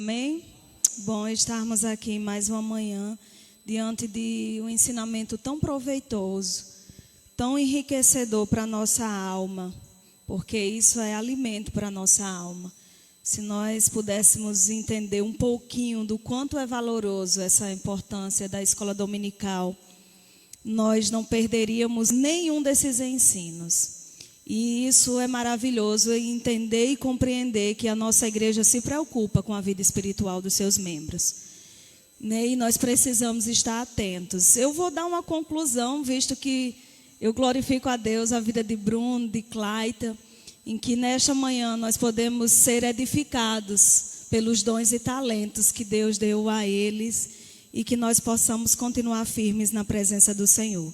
Amém? Bom estarmos aqui mais uma manhã diante de um ensinamento tão proveitoso, tão enriquecedor para a nossa alma, porque isso é alimento para a nossa alma. Se nós pudéssemos entender um pouquinho do quanto é valoroso essa importância da escola dominical, nós não perderíamos nenhum desses ensinos. E isso é maravilhoso, entender e compreender que a nossa igreja se preocupa com a vida espiritual dos seus membros. E nós precisamos estar atentos. Eu vou dar uma conclusão, visto que eu glorifico a Deus, a vida de Bruno, de Claita, em que nesta manhã nós podemos ser edificados pelos dons e talentos que Deus deu a eles e que nós possamos continuar firmes na presença do Senhor.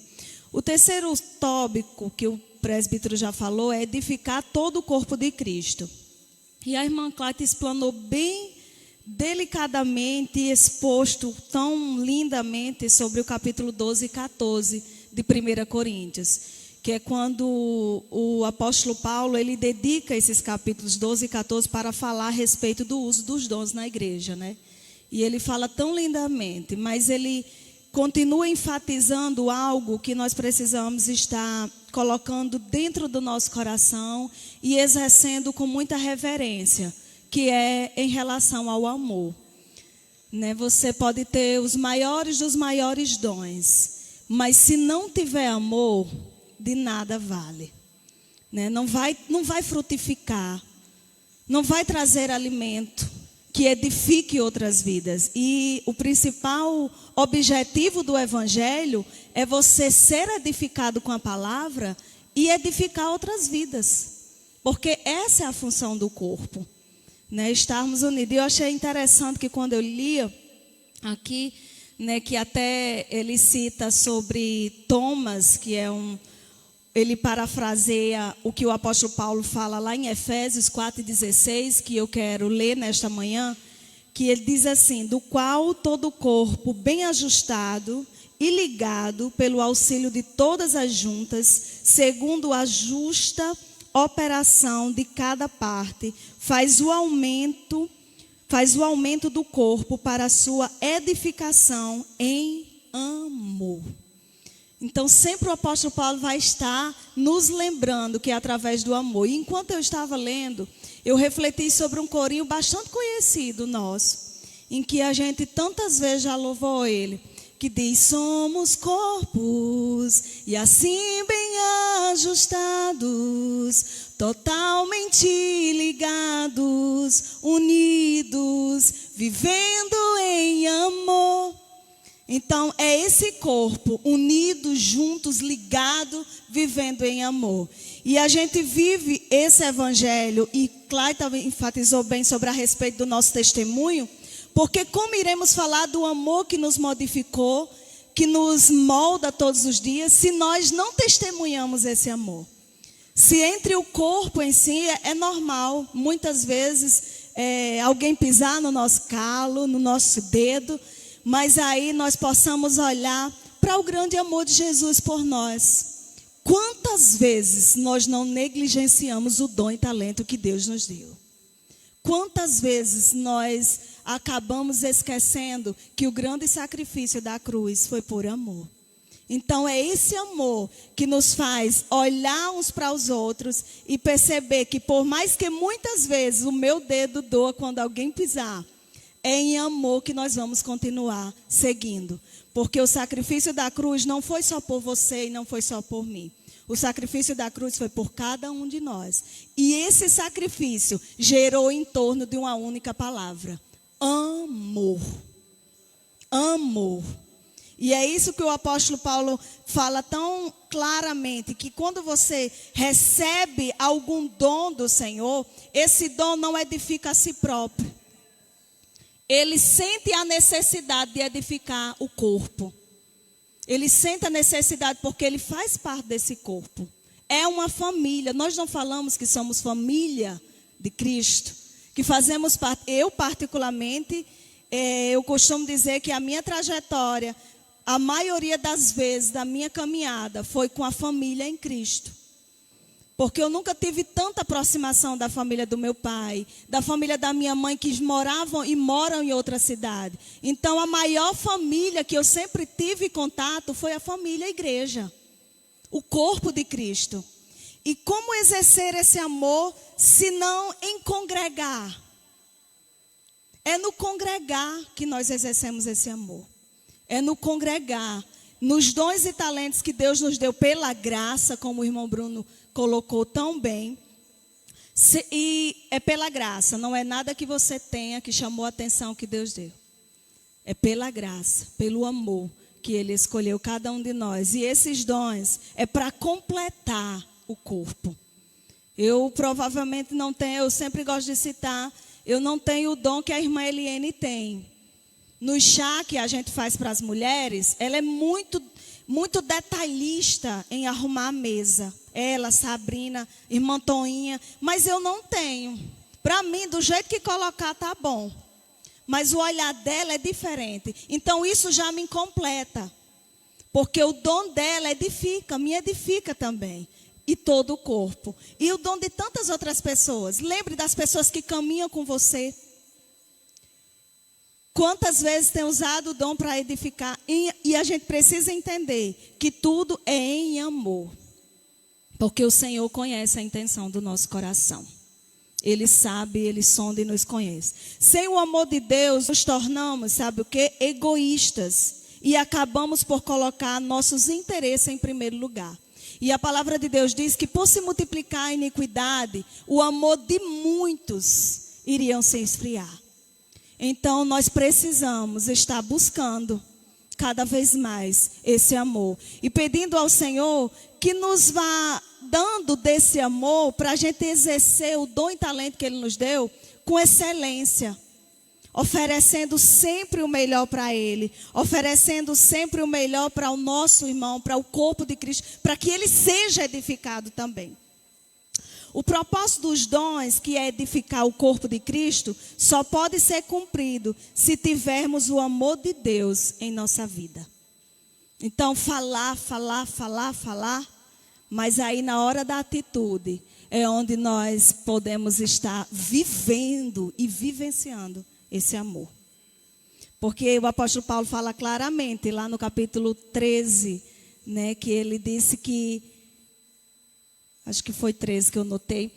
O terceiro tópico que o presbítero já falou é edificar todo o corpo de Cristo. E a irmã Cláudia explanou bem delicadamente e exposto tão lindamente sobre o capítulo 12 e 14 de 1 Coríntios, que é quando o apóstolo Paulo ele dedica esses capítulos 12 e 14 para falar a respeito do uso dos dons na igreja, né? E ele fala tão lindamente, mas ele continua enfatizando algo que nós precisamos estar colocando dentro do nosso coração e exercendo com muita reverência, que é em relação ao amor. Você pode ter os maiores dos maiores dons, mas se não tiver amor, de nada vale. Não vai frutificar, não vai trazer alimento que edifique outras vidas. E o principal objetivo do Evangelho é você ser edificado com a palavra e edificar outras vidas. Porque essa é a função do corpo, estarmos unidos. E eu achei interessante que quando eu lia aqui, que até ele cita sobre Thomas, que é ele parafraseia o que o apóstolo Paulo fala lá em Efésios 4,16, que eu quero ler nesta manhã, que ele diz assim: do qual todo o corpo bem ajustado e ligado pelo auxílio de todas as juntas, segundo a justa operação de cada parte, faz o aumento do corpo para a sua edificação em amor. Então, sempre o apóstolo Paulo vai estar nos lembrando que é através do amor. E enquanto eu estava lendo, eu refleti sobre um corinho bastante conhecido nosso, em que a gente tantas vezes já louvou ele, que diz: somos corpos e assim bem ajustados, totalmente ligados, unidos, vivendo em amor. Então, é esse corpo unido, juntos, ligado, vivendo em amor. E a gente vive esse evangelho, e Cláudia enfatizou bem sobre a respeito do nosso testemunho, porque como iremos falar do amor que nos modificou, que nos molda todos os dias, se nós não testemunhamos esse amor? Se entre o corpo em si é normal, muitas vezes, alguém pisar no nosso calo, no nosso dedo, mas aí nós possamos olhar para o grande amor de Jesus por nós. Quantas vezes nós não negligenciamos o dom e talento que Deus nos deu? Quantas vezes nós acabamos esquecendo que o grande sacrifício da cruz foi por amor? Então é esse amor que nos faz olhar uns para os outros e perceber que por mais que muitas vezes o meu dedo doa quando alguém pisar, é em amor que nós vamos continuar seguindo. Porque o sacrifício da cruz não foi só por você e não foi só por mim. O sacrifício da cruz foi por cada um de nós. E esse sacrifício gerou em torno de uma única palavra: amor. Amor. E é isso que o apóstolo Paulo fala tão claramente, que quando você recebe algum dom do Senhor, esse dom não edifica a si próprio. Ele sente a necessidade de edificar o corpo. Ele sente a necessidade porque ele faz parte desse corpo. É uma família. Nós não falamos que somos família de Cristo, que fazemos parte. Eu particularmente, eu costumo dizer que a minha trajetória, a maioria das vezes da minha caminhada, foi com a família em Cristo. Porque eu nunca tive tanta aproximação da família do meu pai, da família da minha mãe, que moravam e moram em outra cidade. Então, a maior família que eu sempre tive contato foi a família, a igreja. O corpo de Cristo. E como exercer esse amor, se não em congregar? É no congregar que nós exercemos esse amor. É no congregar. Nos dons e talentos que Deus nos deu pela graça, como o irmão Bruno colocou tão bem. E é pela graça, não é nada que você tenha que chamou a atenção que Deus deu. É pela graça, pelo amor que Ele escolheu cada um de nós. E esses dons é para completar o corpo. Eu provavelmente não tenho, eu sempre gosto de citar, eu não tenho o dom que a irmã Eliene tem. No chá que a gente faz para as mulheres, ela é muito detalhista em arrumar a mesa. Ela, Sabrina, irmã Toinha, mas eu não tenho. Para mim, do jeito que colocar, tá bom. Mas o olhar dela é diferente. Então, isso já me completa. Porque o dom dela edifica, me edifica também. E todo o corpo. E o dom de tantas outras pessoas. Lembre das pessoas que caminham com você. Quantas vezes tem usado o dom para edificar? E a gente precisa entender que tudo é em amor. Porque o Senhor conhece a intenção do nosso coração. Ele sabe, Ele sonda e nos conhece. Sem o amor de Deus, nos tornamos, sabe o quê? Egoístas. E acabamos por colocar nossos interesses em primeiro lugar. E a palavra de Deus diz que por se multiplicar a iniquidade, o amor de muitos iriam se esfriar. Então, nós precisamos estar buscando cada vez mais esse amor. E pedindo ao Senhor que nos vá dando desse amor para a gente exercer o dom e talento que Ele nos deu com excelência. Oferecendo sempre o melhor para Ele. Oferecendo sempre o melhor para o nosso irmão, para o corpo de Cristo. Para que ele seja edificado também. O propósito dos dons, que é edificar o corpo de Cristo, só pode ser cumprido se tivermos o amor de Deus em nossa vida. Então, falar, mas aí na hora da atitude é onde nós podemos estar vivendo e vivenciando esse amor. Porque o apóstolo Paulo fala claramente lá no capítulo 13, né, que ele disse que acho que foi 13 que eu notei.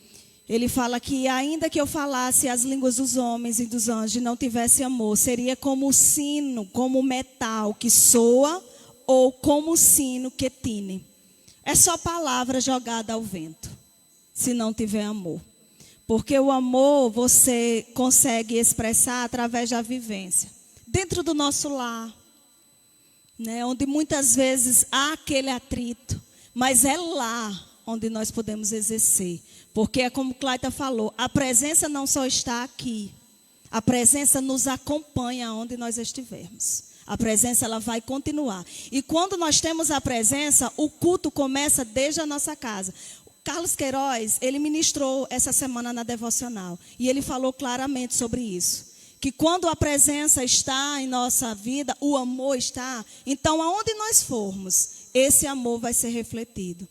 Ele fala que ainda que eu falasse as línguas dos homens e dos anjos e não tivesse amor, seria como o sino, como o metal que soa ou como o sino que tine. É só palavra jogada ao vento, se não tiver amor. Porque o amor você consegue expressar através da vivência. Dentro do nosso lar, né, onde muitas vezes há aquele atrito, mas é lá onde nós podemos exercer. Porque é como Clayton falou, a presença não só está aqui. A presença nos acompanha onde nós estivermos. A presença ela vai continuar. E quando nós temos a presença, o culto começa desde a nossa casa. O Carlos Queiroz, ele ministrou essa semana na devocional. E ele falou claramente sobre isso. Que quando a presença está em nossa vida, o amor está. Então, aonde nós formos, esse amor vai ser refletido.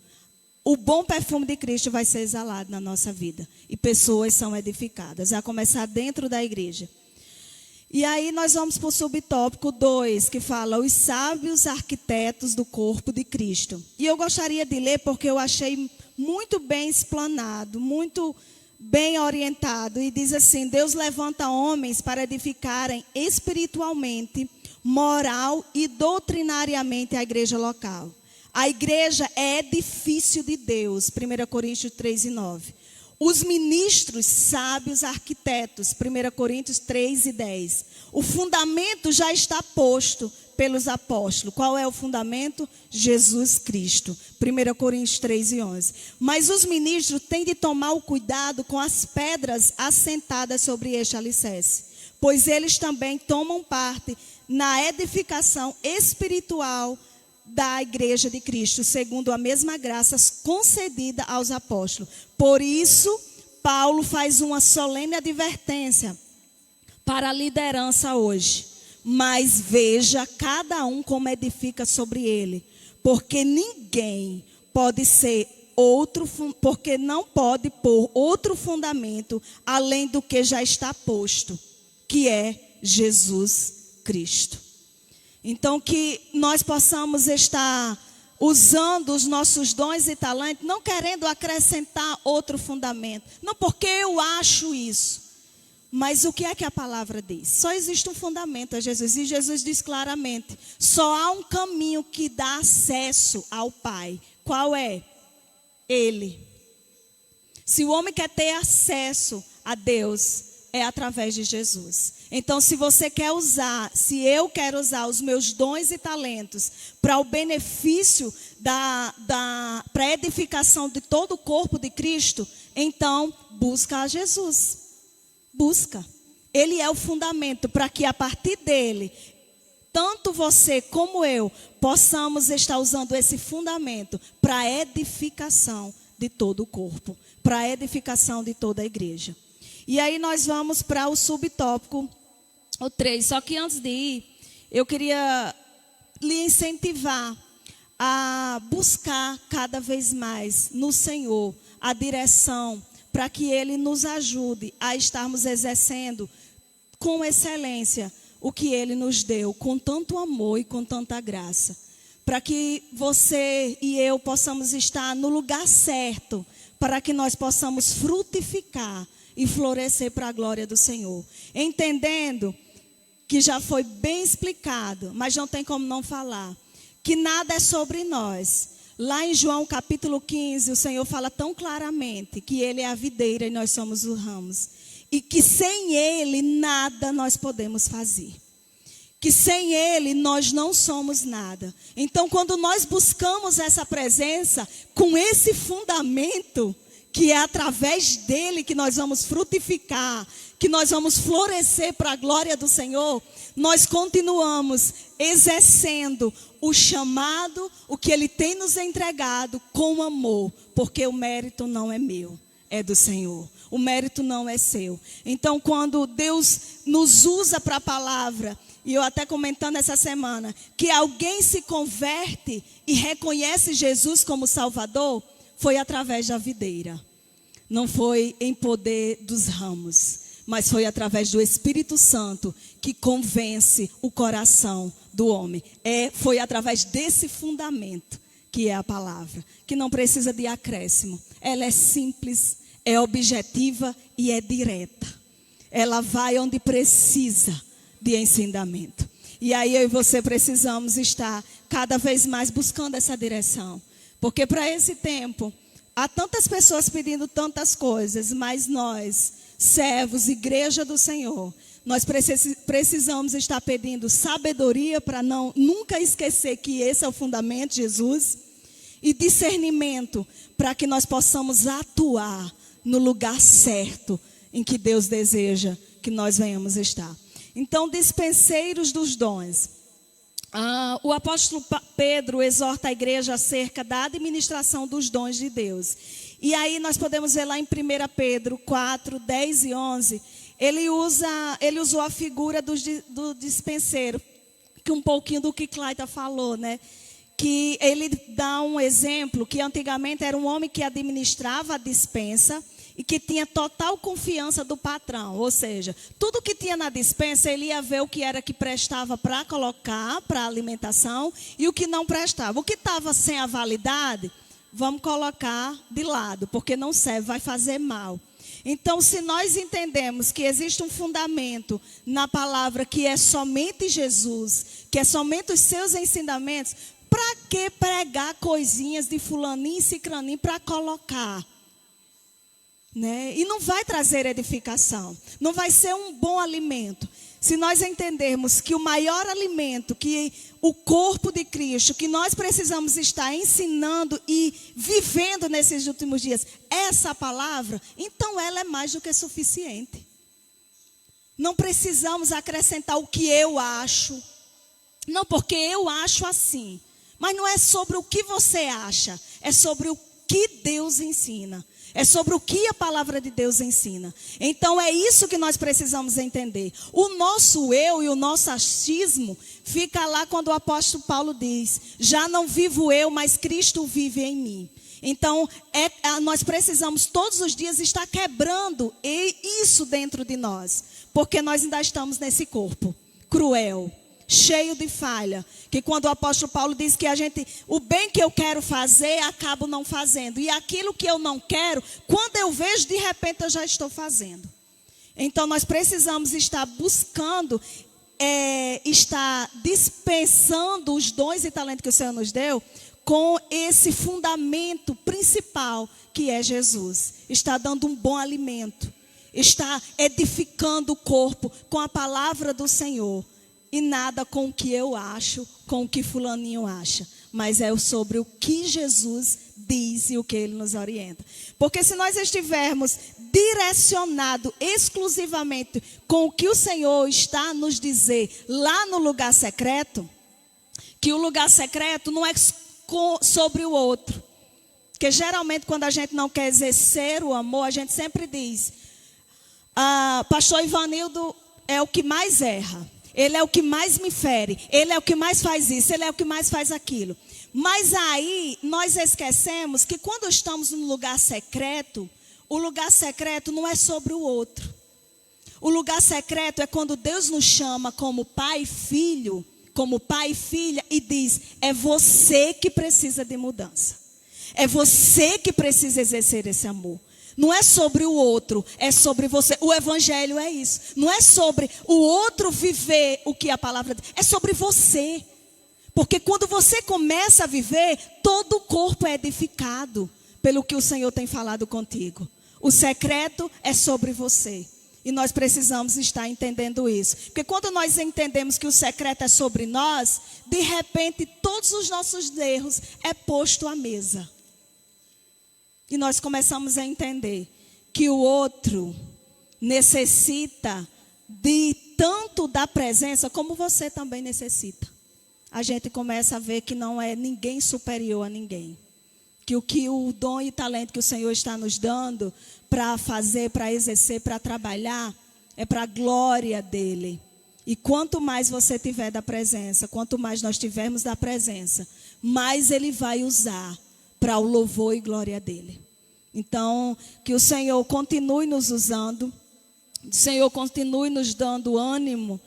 O bom perfume de Cristo vai ser exalado na nossa vida. E pessoas são edificadas, a começar dentro da igreja. E aí nós vamos para o subtópico 2, que fala os sábios arquitetos do corpo de Cristo. E eu gostaria de ler porque eu achei muito bem explanado, muito bem orientado. E diz assim, Deus levanta homens para edificarem espiritualmente, moral e doutrinariamente a igreja local. A igreja é edifício de Deus, 1 Coríntios 3:9. Os ministros sábios arquitetos, 1 Coríntios 3:10. O fundamento já está posto pelos apóstolos. Qual é o fundamento? Jesus Cristo, 1 Coríntios 3:11. Mas os ministros têm de tomar o cuidado com as pedras assentadas sobre este alicerce, pois eles também tomam parte na edificação espiritual da igreja de Cristo, segundo a mesma graça concedida aos apóstolos. Por isso, Paulo faz uma solene advertência para a liderança hoje. Mas veja cada um como edifica sobre ele, porque ninguém pode ser pôr outro fundamento além do que já está posto, que é Jesus Cristo. Então, que nós possamos estar usando os nossos dons e talentos, não querendo acrescentar outro fundamento. Não porque eu acho isso, mas o que é que a palavra diz? Só existe um fundamento a Jesus, e Jesus diz claramente, só há um caminho que dá acesso ao Pai. Qual é? Ele. Se o homem quer ter acesso a Deus, é através de Jesus. Então, se você quer usar, se eu quero usar os meus dons e talentos para o benefício para a edificação de todo o corpo de Cristo, então busca a Jesus. Busca. Ele é o fundamento para que a partir dele, tanto você como eu, possamos estar usando esse fundamento para a edificação de todo o corpo, para a edificação de toda a igreja. E aí nós vamos para o subtópico, o 3. Só que antes de ir, eu queria lhe incentivar a buscar cada vez mais no Senhor a direção para que Ele nos ajude a estarmos exercendo com excelência o que Ele nos deu, com tanto amor e com tanta graça. Para que você e eu possamos estar no lugar certo, para que nós possamos frutificar e florescer para a glória do Senhor. Entendendo que já foi bem explicado, mas não tem como não falar, que nada é sobre nós. Lá em João capítulo 15, o Senhor fala tão claramente que Ele é a videira e nós somos os ramos. E que sem Ele nada nós podemos fazer. Que sem Ele nós não somos nada. Então, quando nós buscamos essa presença com esse fundamento, que é através dele que nós vamos frutificar, que nós vamos florescer para a glória do Senhor, nós continuamos exercendo o chamado, o que Ele tem nos entregado com amor, porque o mérito não é meu, é do Senhor. O mérito não é seu. Então, quando Deus nos usa para a palavra, e eu até comentando essa semana, que alguém se converte e reconhece Jesus como Salvador, foi através da videira. Não foi em poder dos ramos, mas foi através do Espírito Santo que convence o coração do homem. Foi através desse fundamento que é a palavra, que não precisa de acréscimo. Ela é simples, é objetiva e é direta. Ela vai onde precisa de ensinamento. E aí eu e você precisamos estar cada vez mais buscando essa direção. Porque para esse tempo, há tantas pessoas pedindo tantas coisas, mas nós, servos, igreja do Senhor, nós precisamos estar pedindo sabedoria para nunca esquecer que esse é o fundamento, Jesus, e discernimento para que nós possamos atuar no lugar certo em que Deus deseja que nós venhamos estar. Então, dispenseiros dos dons. O apóstolo Pedro exorta a igreja acerca da administração dos dons de Deus. E aí nós podemos ver lá em 1 Pedro 4, 10 e 11, ele usou a figura do dispenseiro, que um pouquinho do que Clayton falou, né? Que ele dá um exemplo, que antigamente era um homem que administrava a dispensa e que tinha total confiança do patrão. Ou seja, tudo que tinha na dispensa, ele ia ver o que era que prestava para colocar, para alimentação, e o que não prestava. O que estava sem a validade, vamos colocar de lado, porque não serve, vai fazer mal. Então, se nós entendemos que existe um fundamento na palavra que é somente Jesus, que é somente os seus ensinamentos, para que pregar coisinhas de fulaninho e cicraninho para colocar? Né? E não vai trazer edificação, não vai ser um bom alimento. Se nós entendermos que o maior alimento, que o corpo de Cristo, que nós precisamos estar ensinando e vivendo nesses últimos dias, essa palavra, então ela é mais do que suficiente. Não precisamos acrescentar o que eu acho. Não, porque eu acho assim. Mas não é sobre o que você acha, é sobre o que Deus ensina. É sobre o que a palavra de Deus ensina. Então é isso que nós precisamos entender. O nosso eu e o nosso achismo fica lá quando o apóstolo Paulo diz: já não vivo eu, mas Cristo vive em mim. Então, nós precisamos todos os dias estar quebrando isso dentro de nós. Porque nós ainda estamos nesse corpo cruel, cheio de falha. Que quando o apóstolo Paulo diz que o bem que eu quero fazer, acabo não fazendo. E aquilo que eu não quero, quando eu vejo, de repente eu já estou fazendo. Então nós precisamos estar buscando, estar dispensando os dons e talentos que o Senhor nos deu, com esse fundamento principal que é Jesus. Está dando um bom alimento, está edificando o corpo com a palavra do Senhor. E nada com o que eu acho, com o que fulaninho acha. Mas é sobre o que Jesus diz e o que Ele nos orienta. Porque se nós estivermos direcionados exclusivamente com o que o Senhor está a nos dizer lá no lugar secreto, que o lugar secreto não é sobre o outro. Porque geralmente quando a gente não quer exercer o amor, a gente sempre diz, pastor Ivanildo é o que mais erra. Ele é o que mais me fere, ele é o que mais faz isso, ele é o que mais faz aquilo. Mas aí nós esquecemos que quando estamos no lugar secreto, o lugar secreto não é sobre o outro. O lugar secreto é quando Deus nos chama como pai e filho, como pai e filha, e diz, é você que precisa de mudança. É você que precisa exercer esse amor. Não é sobre o outro, é sobre você. O evangelho é isso. Não é sobre o outro viver o que a palavra diz. É sobre você. Porque quando você começa a viver, todo o corpo é edificado pelo que o Senhor tem falado contigo. O secreto é sobre você. E nós precisamos estar entendendo isso. Porque quando nós entendemos que o secreto é sobre nós, de repente todos os nossos erros é posto à mesa. E nós começamos a entender que o outro necessita de tanto da presença como você também necessita. A gente começa a ver que não é ninguém superior a ninguém. Que o dom e talento que o Senhor está nos dando para fazer, para exercer, para trabalhar, é para a glória dEle. E quanto mais você tiver da presença, quanto mais nós tivermos da presença, mais Ele vai usar para o louvor e glória dEle. Então, que o Senhor continue nos usando, o Senhor continue nos dando ânimo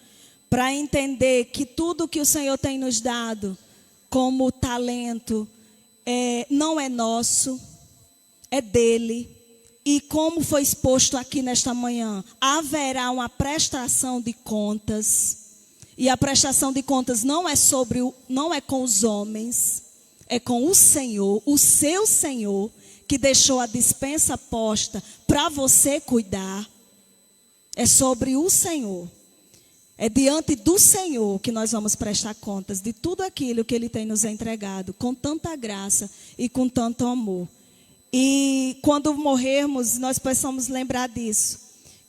para entender que tudo que o Senhor tem nos dado como talento não é nosso, é dEle. E como foi exposto aqui nesta manhã, haverá uma prestação de contas. E a prestação de contas não é com os homens, é com o Senhor, o seu Senhor, que deixou a despensa posta para você cuidar. É sobre o Senhor. É diante do Senhor que nós vamos prestar contas de tudo aquilo que Ele tem nos entregado, com tanta graça e com tanto amor. E quando morrermos, nós possamos lembrar disso.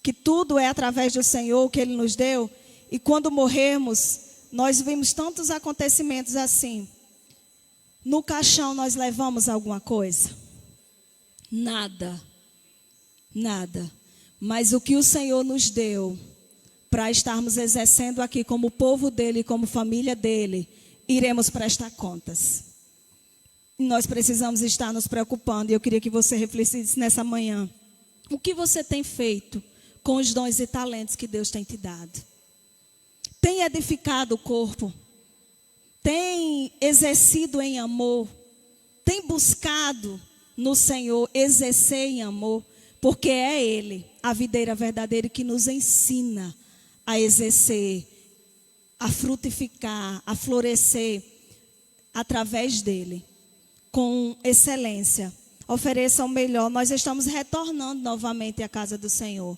Que tudo é através do Senhor que Ele nos deu. E quando morrermos, nós vimos tantos acontecimentos assim. No caixão nós levamos alguma coisa? Nada. Nada. Mas o que o Senhor nos deu para estarmos exercendo aqui como povo dEle, como família dEle, iremos prestar contas. Nós precisamos estar nos preocupando. E eu queria que você refletisse nessa manhã. O que você tem feito com os dons e talentos que Deus tem te dado? Tem edificado o corpo? Tem exercido em amor? Tem buscado no Senhor exercer em amor? Porque é Ele, a videira verdadeira, que nos ensina a exercer, a frutificar, a florescer através dEle. Com excelência, ofereça o melhor. Nós estamos retornando novamente à casa do Senhor,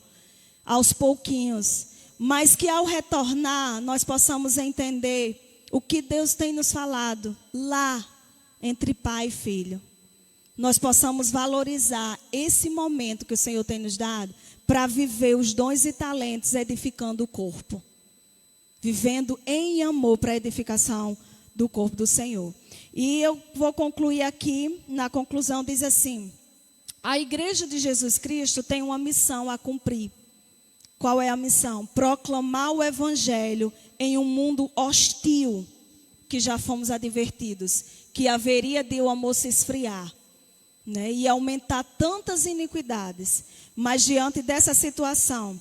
aos pouquinhos, mas que ao retornar, nós possamos entender o que Deus tem nos falado lá, entre pai e filho. Nós possamos valorizar esse momento que o Senhor tem nos dado, para viver os dons e talentos edificando o corpo. Vivendo em amor para a edificação do corpo do Senhor. E eu vou concluir aqui, na conclusão diz assim: a igreja de Jesus Cristo tem uma missão a cumprir. Qual é a missão? Proclamar o evangelho em um mundo hostil, que já fomos advertidos, que haveria de o amor se esfriar. né, e aumentar tantas iniquidades. Mas diante dessa situação,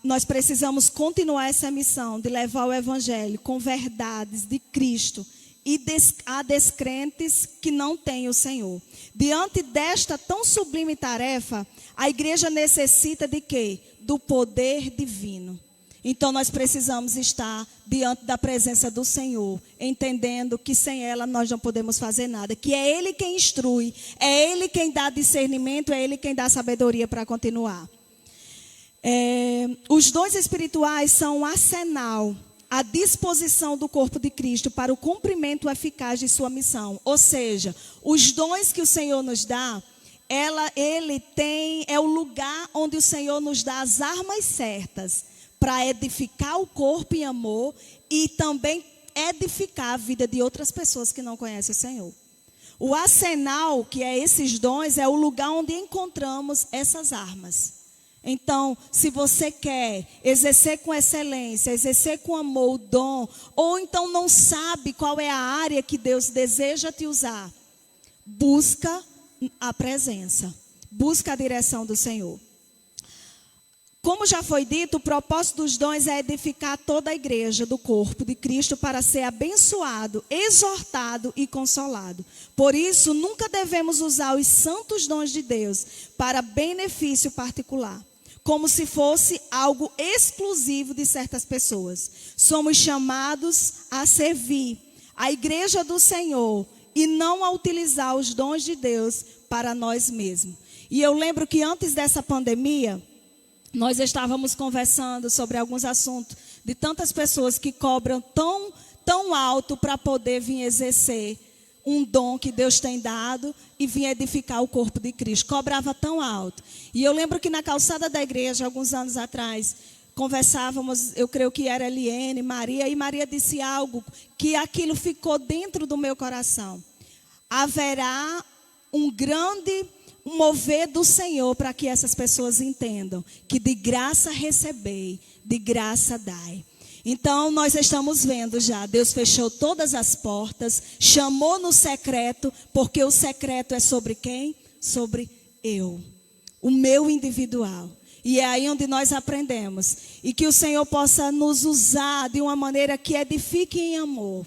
nós precisamos continuar essa missão de levar o evangelho com verdades de Cristo e a descrentes que não têm o Senhor. Diante desta tão sublime tarefa, a igreja necessita de quê? Do poder divino. Então nós precisamos estar diante da presença do Senhor, entendendo que sem ela nós não podemos fazer nada, que é Ele quem instrui, é Ele quem dá discernimento, é Ele quem dá sabedoria para continuar. Os dons espirituais são um arsenal à disposição do corpo de Cristo para o cumprimento eficaz de sua missão. Ou seja, os dons que o Senhor nos dá, é o lugar onde o Senhor nos dá as armas certas para edificar o corpo em amor e também edificar a vida de outras pessoas que não conhecem o Senhor. O arsenal, que é esses dons, é o lugar onde encontramos essas armas. Então, se você quer exercer com excelência, exercer com amor o dom, ou então não sabe qual é a área que Deus deseja te usar, busca a presença, busca a direção do Senhor. Como já foi dito, o propósito dos dons é edificar toda a igreja do corpo de Cristo para ser abençoado, exortado e consolado. Por isso, nunca devemos usar os santos dons de Deus para benefício particular, como se fosse algo exclusivo de certas pessoas. Somos chamados a servir a igreja do Senhor e não a utilizar os dons de Deus para nós mesmos. E eu lembro que antes dessa pandemia, nós estávamos conversando sobre alguns assuntos de tantas pessoas que cobram tão alto para poder vir exercer um dom que Deus tem dado e vir edificar o corpo de Cristo. Cobrava tão alto. E eu lembro que na calçada da igreja, alguns anos atrás, conversávamos, eu creio que era Eliane, Maria, e Maria disse algo que aquilo ficou dentro do meu coração. Haverá um grande mover do Senhor para que essas pessoas entendam que de graça recebei, de graça dai. Então nós estamos vendo já, Deus fechou todas as portas, chamou no secreto, porque o secreto é sobre quem? Sobre eu, o meu individual. E é aí onde nós aprendemos. E que o Senhor possa nos usar de uma maneira que edifique em amor.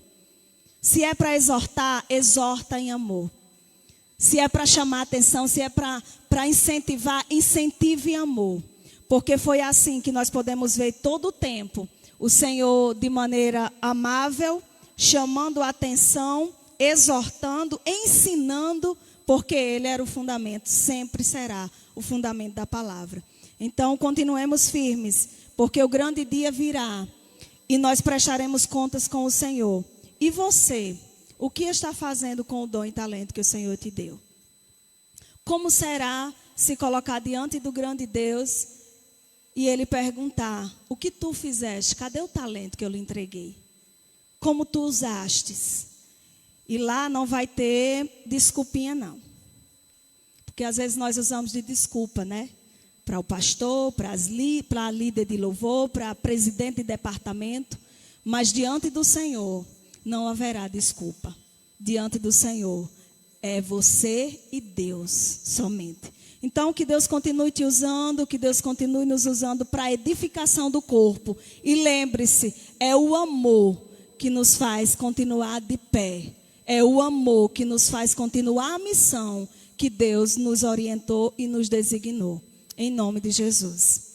Se é para exortar, exorta em amor. Se é para chamar atenção, se é para incentivar, incentive em amor. Porque foi assim que nós podemos ver todo o tempo o Senhor de maneira amável, chamando a atenção, exortando, ensinando, porque Ele era o fundamento, sempre será o fundamento da palavra. Então, continuemos firmes, porque o grande dia virá e nós prestaremos contas com o Senhor. E você, o que está fazendo com o dom e talento que o Senhor te deu? Como será se colocar diante do grande Deus e Ele perguntar: o que tu fizeste? Cadê o talento que eu lhe entreguei? Como tu usastes? E lá não vai ter desculpinha não. Porque às vezes nós usamos de desculpa, né? Para o pastor, para a líder de louvor, para a presidente de departamento. Mas diante do Senhor não haverá desculpa. Diante do Senhor é você e Deus somente. Então que Deus continue te usando, que Deus continue nos usando para a edificação do corpo. E lembre-se, é o amor que nos faz continuar de pé. É o amor que nos faz continuar a missão que Deus nos orientou e nos designou. Em nome de Jesus.